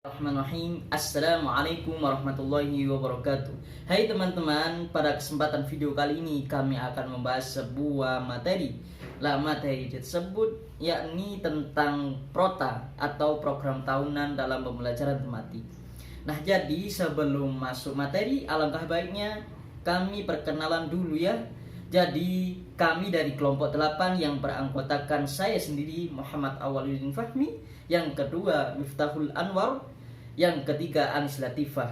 Bismillahirrahmanirrahim. Assalamualaikum warahmatullahi wabarakatuh. Hai teman-teman, pada kesempatan video kali ini kami akan membahas sebuah materi. Materi tersebut yakni tentang prota atau program tahunan dalam pembelajaran tematik. Jadi sebelum masuk materi, alangkah baiknya kami perkenalan dulu ya. Jadi kami dari kelompok 8 yang beranggotakan saya sendiri Muhammad Awwaluddin Fahmi, yang kedua Miftahul Anwar, yang ketiga Anis Latifah,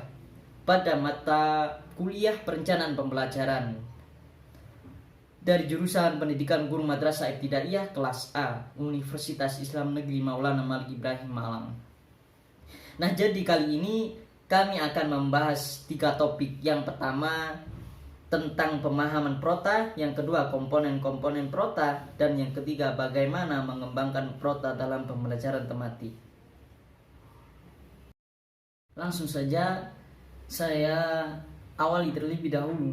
pada mata kuliah perencanaan pembelajaran dari jurusan Pendidikan Guru Madrasah Ibtidaiyah kelas A, Universitas Islam Negeri Maulana Malik Ibrahim Malang. Jadi kali ini kami akan membahas 3 topik. Yang pertama tentang pemahaman prota, yang kedua komponen-komponen prota, dan yang ketiga bagaimana mengembangkan prota dalam pembelajaran tematik. Langsung saja saya awali terlebih dahulu.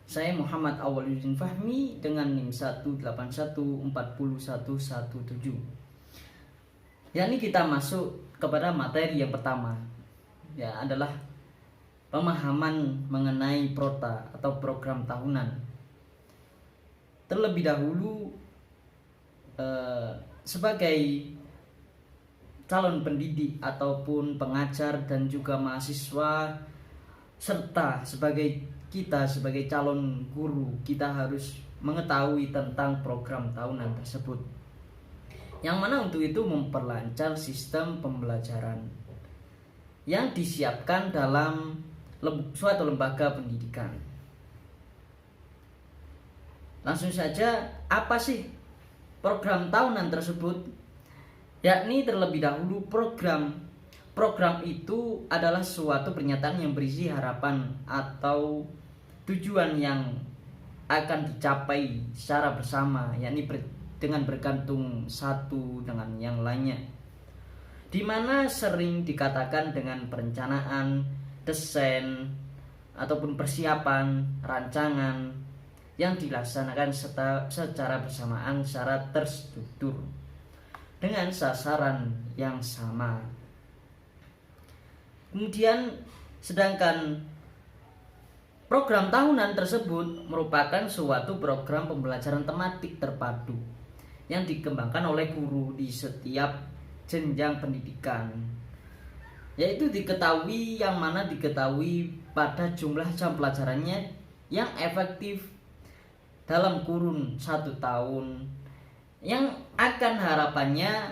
Saya Muhammad Awwaluddin Fahmi dengan NIM 181401117. Yakni kita masuk kepada materi yang pertama, adalah pemahaman mengenai prota atau program tahunan. Terlebih dahulu sebagai calon pendidik ataupun pengajar dan juga mahasiswa, serta sebagai calon guru, kita harus mengetahui tentang program tahunan tersebut, yang mana untuk itu memperlancar sistem pembelajaran yang disiapkan dalam suatu lembaga pendidikan. Langsung saja, apa sih program tahunan tersebut? Yakni terlebih dahulu program itu adalah suatu pernyataan yang berisi harapan atau tujuan yang akan dicapai secara bersama, yakni dengan bergantung satu dengan yang lainnya, di mana sering dikatakan dengan perencanaan, desain ataupun persiapan rancangan yang dilaksanakan secara bersamaan secara terstruktur dengan sasaran yang sama. Kemudian sedangkan program tahunan tersebut merupakan suatu program pembelajaran tematik terpadu yang dikembangkan oleh guru di setiap jenjang pendidikan, yaitu diketahui pada jumlah jam pelajarannya yang efektif dalam kurun 1 tahun, yang akan harapannya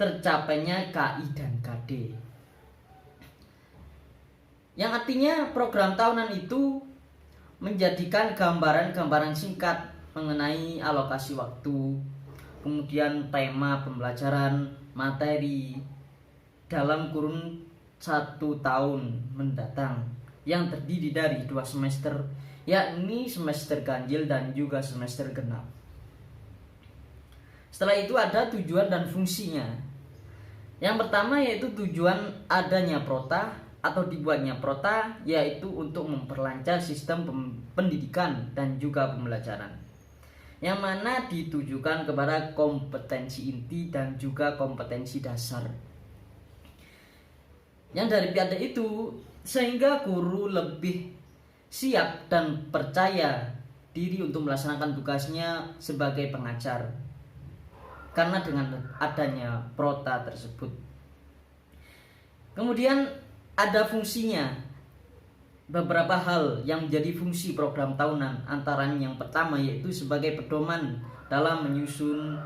tercapainya KI dan KD, yang artinya program tahunan itu menjadikan gambaran singkat mengenai alokasi waktu, kemudian tema pembelajaran materi dalam kurun 1 tahun mendatang, yang terdiri dari 2 semester, yakni semester ganjil dan juga semester genap. Setelah itu ada tujuan dan fungsinya. Yang pertama yaitu tujuan adanya prota atau dibuatnya prota, yaitu untuk memperlancar sistem pendidikan dan juga pembelajaran, yang mana ditujukan kepada kompetensi inti dan juga kompetensi dasar. Yang dari pada itu sehingga guru lebih siap dan percaya diri untuk melaksanakan tugasnya sebagai pengajar, karena dengan adanya prota tersebut. Kemudian ada fungsinya, beberapa hal yang menjadi fungsi program tahunan, antaranya yang pertama yaitu sebagai pedoman dalam menyusun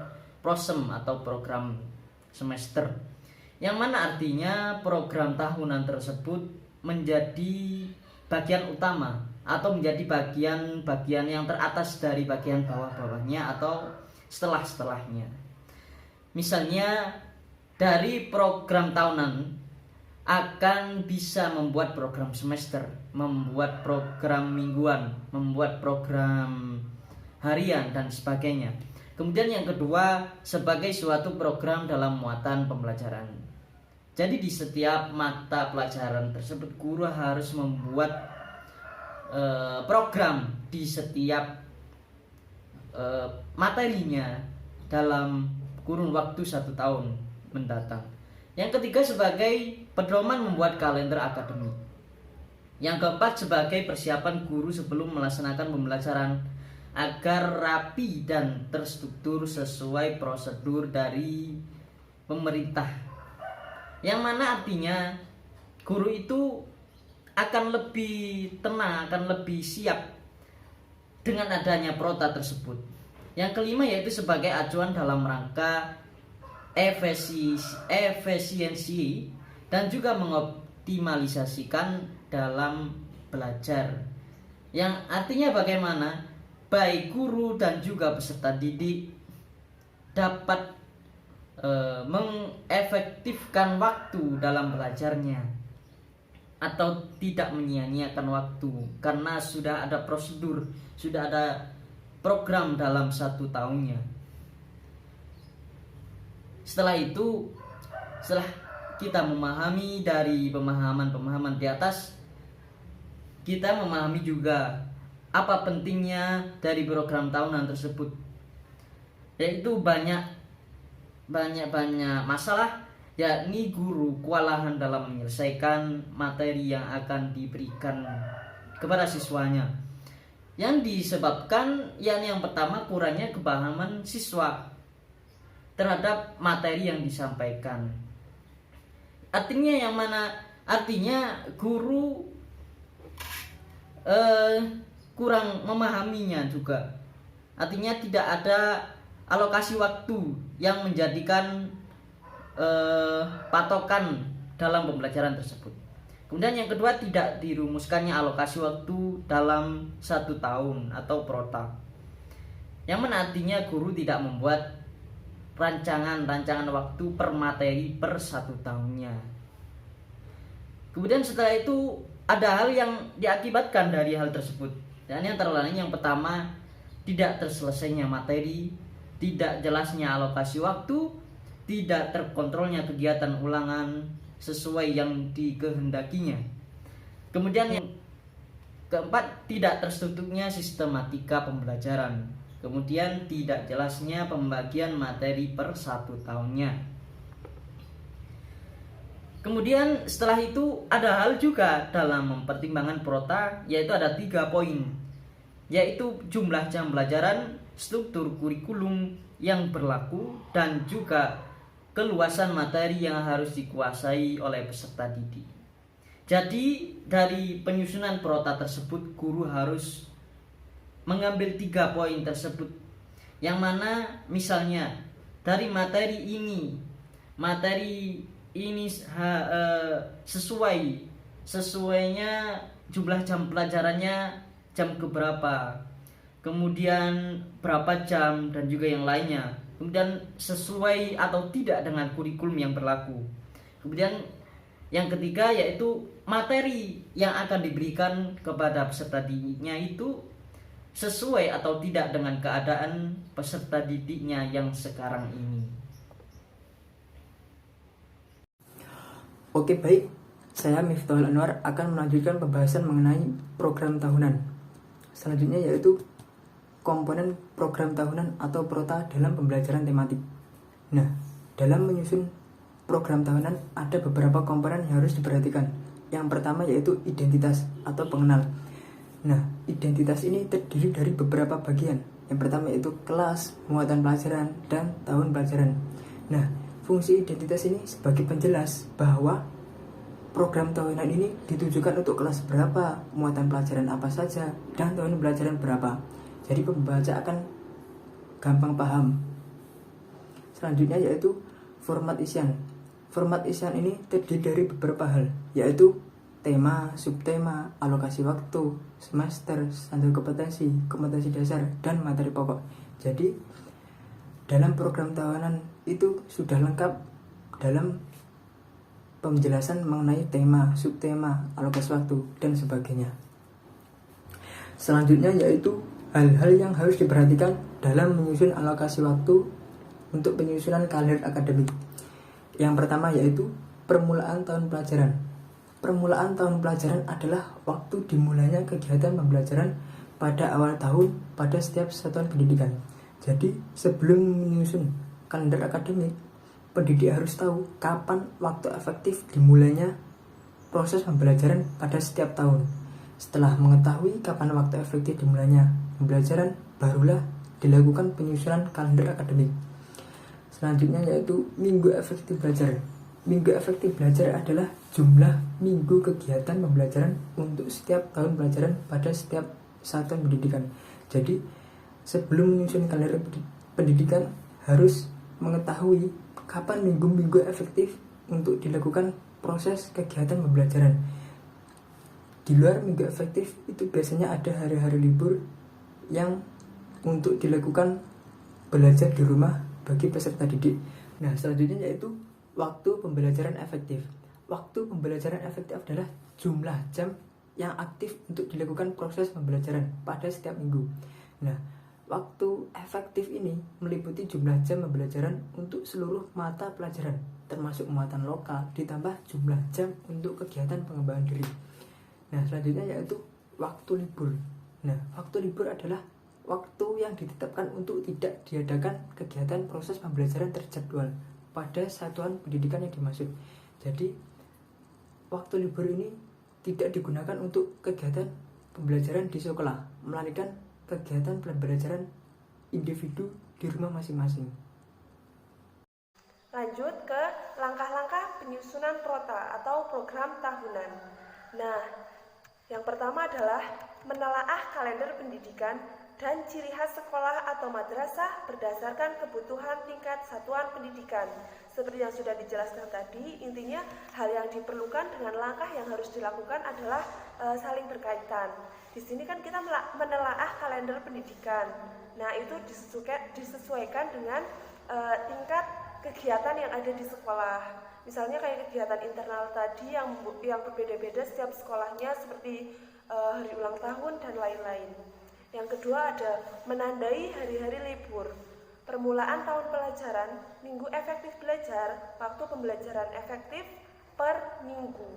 prosem atau program semester, yang mana artinya program tahunan tersebut menjadi bagian utama atau menjadi bagian yang teratas dari bagian bawah-bawahnya atau setelah-setelahnya. Misalnya dari program tahunan akan bisa membuat program semester, membuat program mingguan, membuat program harian dan sebagainya. Kemudian yang kedua sebagai suatu program dalam muatan pembelajaran. Jadi di setiap mata pelajaran tersebut guru harus membuat program di setiap materinya dalam kurun waktu 1 tahun mendatang. Yang ketiga sebagai pedoman membuat kalender akademik. Yang keempat sebagai persiapan guru sebelum melaksanakan pembelajaran agar rapi dan terstruktur sesuai prosedur dari pemerintah. Yang mana artinya guru itu akan lebih tenang, akan lebih siap dengan adanya prota tersebut. Yang kelima yaitu sebagai acuan dalam rangka efisiensi dan juga mengoptimalisasikan dalam belajar. Yang artinya bagaimana baik guru dan juga peserta didik dapat mengefektifkan waktu dalam belajarnya atau tidak menyia-nyiakan waktu karena sudah ada prosedur, sudah ada program dalam 1 tahunnya. Setelah itu, setelah kita memahami dari pemahaman di atas, kita memahami juga apa pentingnya dari program tahunan tersebut, yaitu banyak masalah, yakni guru kewalahan dalam menyelesaikan materi yang akan diberikan kepada siswanya, yang disebabkan yakni yang pertama kurangnya kepahaman siswa terhadap materi yang disampaikan. Artinya guru kurang memahaminya juga. Artinya tidak ada alokasi waktu yang menjadikan patokan dalam pembelajaran tersebut. Kemudian yang kedua, tidak dirumuskannya alokasi waktu dalam 1 tahun atau prota, yang mana artinya guru tidak membuat rancangan waktu per materi per 1 tahunnya. Kemudian setelah itu ada hal yang diakibatkan dari hal tersebut, dan yang terlalu yang pertama, tidak terselesainya materi, tidak jelasnya alokasi waktu, tidak terkontrolnya kegiatan ulangan sesuai yang dikehendakinya. Kemudian yang keempat, tidak terstrukturnya sistematika pembelajaran. Kemudian tidak jelasnya pembagian materi per 1 tahunnya. Kemudian setelah itu ada hal juga dalam mempertimbangkan prota, yaitu ada 3 poin, yaitu jumlah jam pelajaran, struktur kurikulum yang berlaku, dan juga keluasan materi yang harus dikuasai oleh peserta didik. Jadi dari penyusunan prota tersebut, guru harus mengambil 3 poin tersebut, yang mana misalnya dari materi ini sesuainya jumlah jam pelajarannya jam keberapa, kemudian berapa jam, dan juga yang lainnya. Kemudian sesuai atau tidak dengan kurikulum yang berlaku. Kemudian yang ketiga yaitu materi yang akan diberikan kepada peserta didiknya itu sesuai atau tidak dengan keadaan peserta didiknya yang sekarang ini. Oke, baik. Saya Miftahul Anwar akan melanjutkan pembahasan mengenai program tahunan. Selanjutnya yaitu komponen program tahunan atau prota dalam pembelajaran tematik. Nah, dalam menyusun program tahunan ada beberapa komponen yang harus diperhatikan. Yang pertama yaitu identitas atau pengenal. Nah, identitas ini terdiri dari beberapa bagian. Yang pertama yaitu kelas, muatan pelajaran, dan tahun pelajaran. Nah, fungsi identitas ini sebagai penjelas bahwa program tahunan ini ditujukan untuk kelas berapa, muatan pelajaran apa saja, dan tahun pelajaran berapa. Jadi pembaca akan gampang paham. Selanjutnya yaitu format isian. Format isian ini terdiri dari beberapa hal, yaitu tema, subtema, alokasi waktu, semester, standar kompetensi, kompetensi dasar, dan materi pokok. Jadi dalam program tahunan itu sudah lengkap dalam penjelasan mengenai tema, subtema, alokasi waktu, dan sebagainya. Selanjutnya yaitu hal-hal yang harus diperhatikan dalam menyusun alokasi waktu untuk penyusunan kalender akademik. Yang pertama yaitu permulaan tahun pelajaran. Permulaan tahun pelajaran adalah waktu dimulainya kegiatan pembelajaran pada awal tahun pada setiap satuan pendidikan. Jadi sebelum menyusun kalender akademik, pendidik harus tahu kapan waktu efektif dimulainya proses pembelajaran pada setiap tahun. Setelah mengetahui kapan waktu efektif dimulainya pembelajaran, barulah dilakukan penyusunan kalender akademik. Selanjutnya yaitu minggu efektif belajar. Minggu efektif belajar adalah jumlah minggu kegiatan pembelajaran untuk setiap tahun pelajaran pada setiap satuan pendidikan. Jadi sebelum menyusun kalender pendidikan harus mengetahui kapan minggu-minggu efektif untuk dilakukan proses kegiatan pembelajaran. Di luar minggu efektif itu biasanya ada hari-hari libur yang untuk dilakukan belajar di rumah bagi peserta didik. Nah, selanjutnya yaitu waktu pembelajaran efektif. Waktu pembelajaran efektif adalah jumlah jam yang aktif untuk dilakukan proses pembelajaran pada setiap minggu. Nah, waktu efektif ini meliputi jumlah jam pembelajaran untuk seluruh mata pelajaran, termasuk muatan lokal, ditambah jumlah jam untuk kegiatan pengembangan diri. Nah, selanjutnya yaitu waktu libur. Nah, waktu libur adalah waktu yang ditetapkan untuk tidak diadakan kegiatan proses pembelajaran terjadwal pada satuan pendidikan yang dimaksud. Jadi, waktu libur ini tidak digunakan untuk kegiatan pembelajaran di sekolah, melainkan kegiatan pembelajaran individu di rumah masing-masing. Lanjut ke langkah-langkah penyusunan prota atau program tahunan. Nah, yang pertama adalah menelaah kalender pendidikan dan ciri khas sekolah atau madrasah berdasarkan kebutuhan tingkat satuan pendidikan. Seperti yang sudah dijelaskan tadi, intinya hal yang diperlukan dengan langkah yang harus dilakukan adalah saling berkaitan. Di sini kan kita menelaah kalender pendidikan. Nah, itu disesuaikan dengan tingkat kegiatan yang ada di sekolah. Misalnya kayak kegiatan internal tadi yang berbeda-beda setiap sekolahnya, seperti hari ulang tahun dan lain-lain. Yang kedua ada menandai hari-hari libur. Permulaan tahun pelajaran, minggu efektif belajar, waktu pembelajaran efektif per minggu.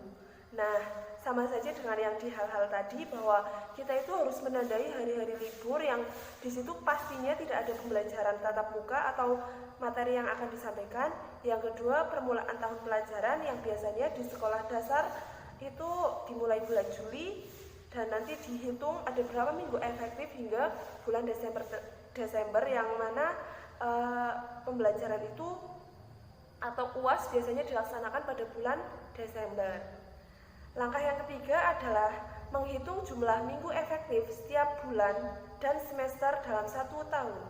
Nah, sama saja dengan yang di hal-hal tadi, bahwa kita itu harus menandai hari-hari libur yang di situ pastinya tidak ada pembelajaran tatap muka atau materi yang akan disampaikan. Yang kedua, permulaan tahun pelajaran yang biasanya di sekolah dasar itu dimulai bulan Juli dan nanti dihitung ada berapa minggu efektif hingga bulan Desember yang mana pembelajaran itu atau UAS biasanya dilaksanakan pada bulan Desember. Langkah yang ketiga adalah menghitung jumlah minggu efektif setiap bulan dan semester dalam 1 tahun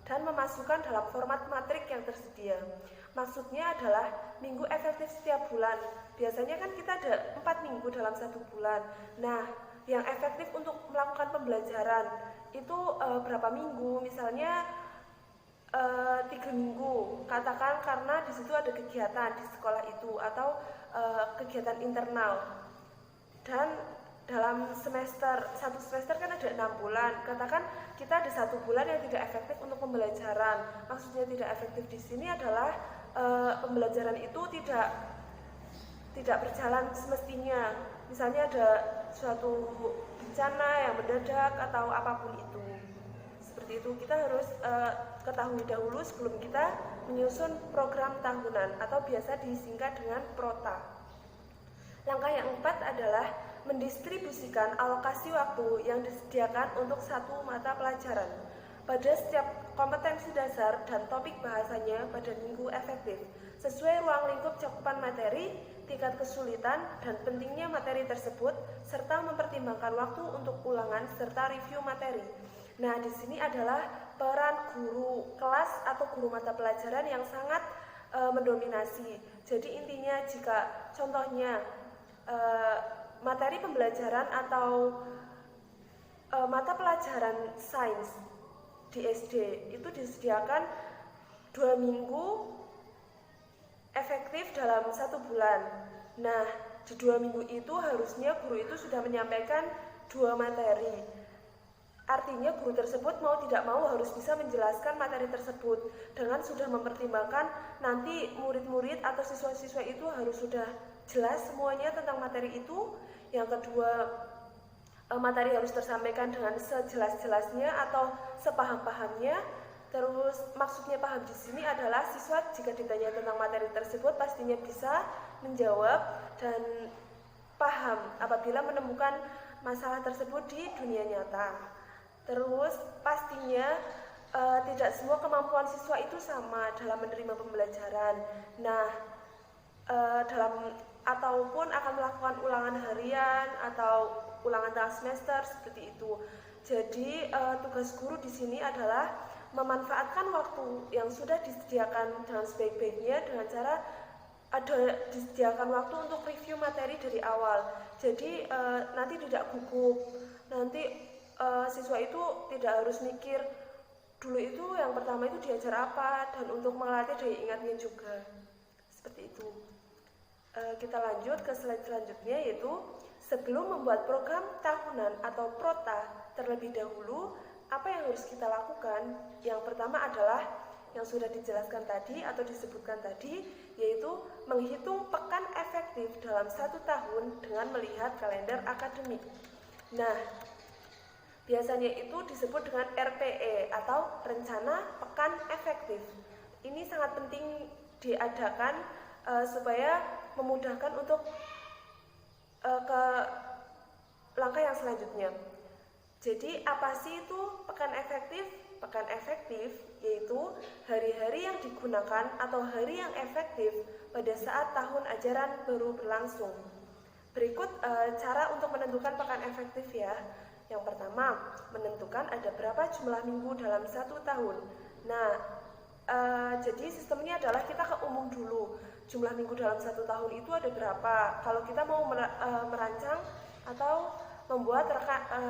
dan memasukkan dalam format matrik yang tersedia. Maksudnya adalah minggu efektif setiap bulan. Biasanya kan kita ada 4 minggu dalam 1 bulan. Nah, yang efektif untuk melakukan pembelajaran itu berapa minggu? Misalnya 3 minggu, katakan, karena di situ ada kegiatan di sekolah itu atau kegiatan internal. Dan dalam satu semester kan ada 6 bulan. Katakan kita ada 1 bulan yang tidak efektif untuk pembelajaran. Maksudnya tidak efektif di sini adalah pembelajaran itu tidak berjalan semestinya. Misalnya ada suatu bencana yang mendadak atau apapun itu. Seperti itu, kita harus ketahui dahulu sebelum kita menyusun program tahunan atau biasa disingkat dengan prota. Langkah yang keempat adalah mendistribusikan alokasi waktu yang disediakan untuk satu mata pelajaran pada setiap kompetensi dasar dan topik bahasanya pada minggu efektif sesuai ruang lingkup cakupan materi, tingkat kesulitan dan pentingnya materi tersebut, serta mempertimbangkan waktu untuk ulangan serta review materi. Nah, di sini adalah peran guru kelas atau guru mata pelajaran yang sangat mendominasi. Jadi intinya jika contohnya materi pembelajaran atau mata pelajaran sains di SD itu disediakan 2 minggu efektif dalam 1 bulan. Nah, di 2 minggu itu harusnya guru itu sudah menyampaikan 2 materi. Artinya guru tersebut mau tidak mau harus bisa menjelaskan materi tersebut dengan sudah mempertimbangkan nanti murid-murid atau siswa-siswa itu harus sudah jelas semuanya tentang materi itu. Yang kedua, materi harus tersampaikan dengan sejelas-jelasnya atau sepaham-pahamnya. Terus maksudnya paham di sini adalah siswa jika ditanya tentang materi tersebut pastinya bisa menjawab dan paham apabila menemukan masalah tersebut di dunia nyata. Terus pastinya tidak semua kemampuan siswa itu sama dalam menerima pembelajaran. Nah, ataupun akan melakukan ulangan harian atau ulangan tengah semester seperti itu. Jadi tugas guru di sini adalah memanfaatkan waktu yang sudah disediakan dengan sebaik-baiknya dengan cara ada disediakan waktu untuk review materi dari awal. Jadi nanti tidak gugup. Nanti siswa itu tidak harus mikir dulu itu yang pertama itu diajar apa, dan untuk melatih daya ingatnya juga. Seperti itu. Kita lanjut ke slide selanjutnya, yaitu sebelum membuat program tahunan atau prota terlebih dahulu, apa yang harus kita lakukan? Yang pertama adalah yang sudah dijelaskan tadi atau disebutkan tadi, yaitu menghitung pekan efektif dalam 1 tahun dengan melihat kalender akademik. Nah, biasanya itu disebut dengan RPE atau Rencana Pekan Efektif. Ini sangat penting diadakan supaya memudahkan untuk ke langkah yang selanjutnya. Jadi apa sih itu pekan efektif? Pekan efektif yaitu hari-hari yang digunakan atau hari yang efektif pada saat tahun ajaran baru berlangsung. Berikut cara untuk menentukan pekan efektif ya. Yang pertama, menentukan ada berapa jumlah minggu dalam 1 tahun. Nah, jadi sistemnya adalah kita ke umum dulu. Jumlah minggu dalam 1 tahun itu ada berapa? Kalau kita mau merancang atau membuat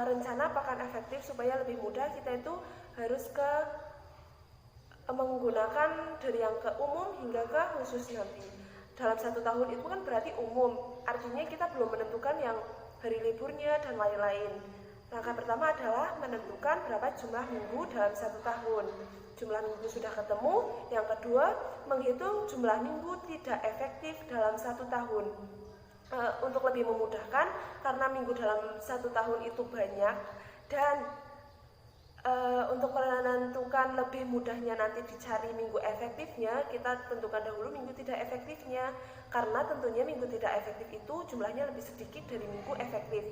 rencana pekan efektif supaya lebih mudah, kita itu harus menggunakan dari yang ke umum hingga ke khusus nanti. Dalam 1 tahun itu kan berarti umum, artinya kita belum menentukan yang hari liburnya dan lain-lain. Langkah pertama adalah menentukan berapa jumlah minggu dalam 1 tahun. Jumlah minggu sudah ketemu. Yang kedua, menghitung jumlah minggu tidak efektif dalam 1 tahun. Untuk lebih memudahkan, karena minggu dalam 1 tahun itu banyak, dan untuk menentukan lebih mudahnya nanti dicari minggu efektifnya, kita tentukan dahulu minggu tidak efektifnya, karena tentunya minggu tidak efektif itu jumlahnya lebih sedikit dari minggu efektif.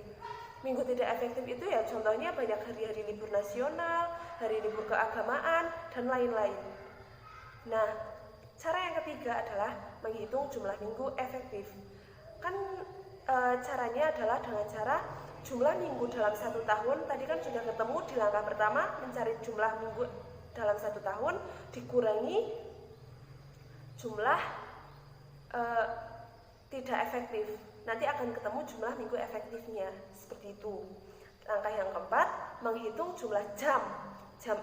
Minggu tidak efektif itu ya contohnya banyak hari-hari libur nasional, hari libur keagamaan, dan lain-lain. Nah, cara yang ketiga adalah menghitung jumlah minggu efektif. Kan caranya adalah dengan cara jumlah minggu dalam 1 tahun. Tadi kan sudah ketemu di langkah pertama, mencari jumlah minggu dalam 1 tahun dikurangi jumlah tidak efektif. Nanti akan ketemu jumlah minggu efektifnya. Seperti itu. Langkah yang keempat, menghitung jumlah jam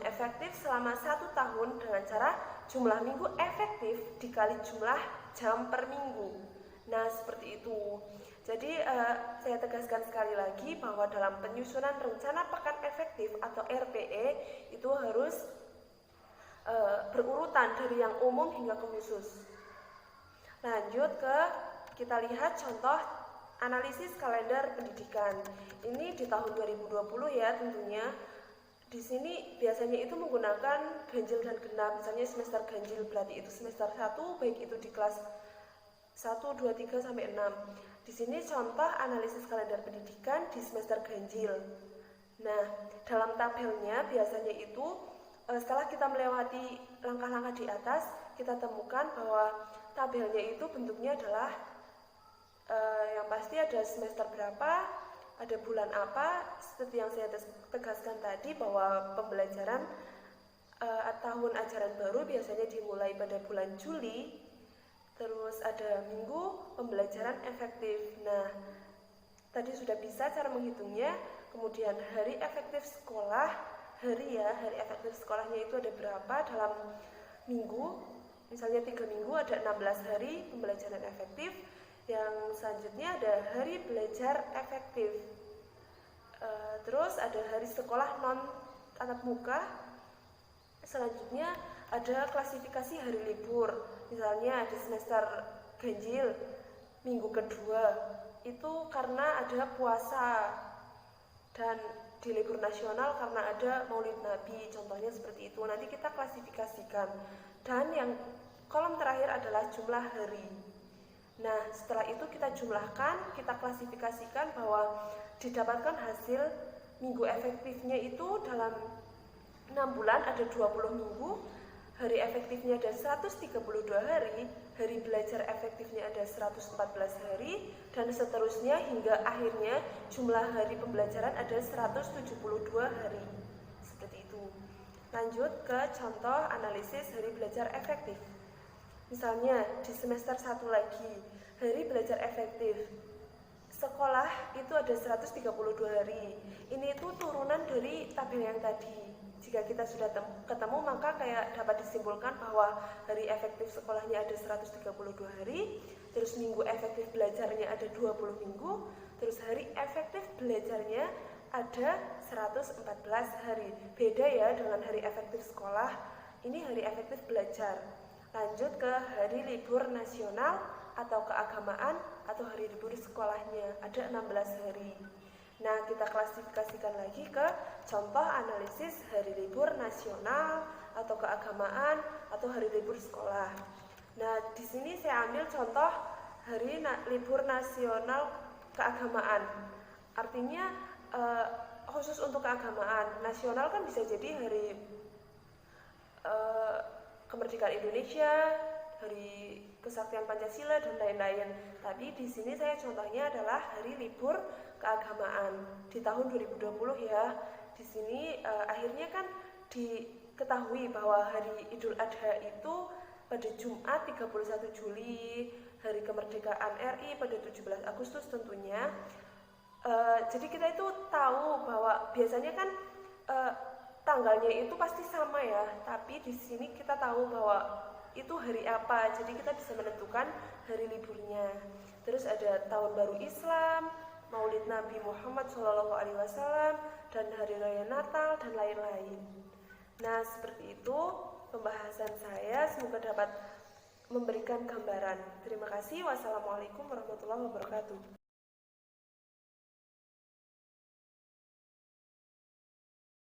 efektif selama 1 tahun dengan cara jumlah minggu efektif dikali jumlah jam per minggu. Nah, seperti itu. Jadi saya tegaskan sekali lagi bahwa dalam penyusunan rencana pekan efektif atau RPE itu harus berurutan dari yang umum hingga ke khusus. Lanjut ke kita lihat contoh analisis kalender pendidikan. Ini di tahun 2020 ya tentunya. Di sini biasanya itu menggunakan ganjil dan genap. Misalnya semester ganjil berarti itu semester 1, baik itu di kelas 1, 2, 3, sampai 6. Di sini contoh analisis kalender pendidikan di semester ganjil. Nah, dalam tabelnya biasanya itu setelah kita melewati langkah-langkah di atas, kita temukan bahwa tabelnya itu bentuknya adalah yang pasti ada semester berapa, ada bulan apa, seperti yang saya tegaskan tadi bahwa pembelajaran tahun ajaran baru biasanya dimulai pada bulan Juli. Terus ada minggu pembelajaran efektif. Nah, tadi sudah bisa cara menghitungnya. Kemudian hari efektif sekolah, hari efektif sekolahnya itu ada berapa dalam minggu. Misalnya 3 minggu ada 16 hari pembelajaran efektif. Yang selanjutnya ada hari belajar efektif. Terus ada hari sekolah non tatap muka. Selanjutnya ada klasifikasi hari libur. Misalnya di semester ganjil minggu kedua itu karena ada puasa, dan di libur nasional karena ada Maulid Nabi, contohnya seperti itu. Nanti kita klasifikasikan. Dan yang kolom terakhir adalah jumlah hari. Nah, setelah itu kita jumlahkan, kita klasifikasikan bahwa didapatkan hasil minggu efektifnya itu dalam 6 bulan ada 20 minggu, hari efektifnya ada 132 hari, hari belajar efektifnya ada 114 hari, dan seterusnya hingga akhirnya jumlah hari pembelajaran ada 172 hari. Seperti itu. Lanjut ke contoh analisis hari belajar efektif. Misalnya di semester 1 lagi, hari belajar efektif sekolah itu ada 132 hari. Ini itu turunan dari tabel yang tadi. Jika kita sudah ketemu, maka kayak dapat disimpulkan bahwa hari efektif sekolahnya ada 132 hari, terus minggu efektif belajarnya ada 20 minggu, terus hari efektif belajarnya ada 114 hari. Beda ya dengan hari efektif sekolah, ini hari efektif belajar. Lanjut ke hari libur nasional atau keagamaan atau hari libur sekolahnya, ada 16 hari. Nah, kita klasifikasikan lagi ke contoh analisis hari libur nasional atau keagamaan atau hari libur sekolah. Nah, di sini saya ambil contoh hari libur nasional keagamaan. Artinya khusus untuk keagamaan. Nasional kan bisa jadi hari kemerdekaan Indonesia, hari kesaktian Pancasila dan lain-lain. Tapi di sini saya contohnya adalah hari libur keagamaan di tahun 2020 ya. Di sini akhirnya kan diketahui bahwa hari Idul Adha itu pada Jumat 31 Juli, hari kemerdekaan RI pada 17 Agustus tentunya. Jadi kita itu tahu bahwa biasanya kan tanggalnya itu pasti sama ya, tapi di sini kita tahu bahwa itu hari apa, jadi kita bisa menentukan hari liburnya. Terus ada tahun baru Islam, Maulid Nabi Muhammad SAW, dan hari raya Natal dan lain-lain. Nah, seperti itu pembahasan saya, semoga dapat memberikan gambaran. Terima kasih. Wassalamualaikum warahmatullahi wabarakatuh.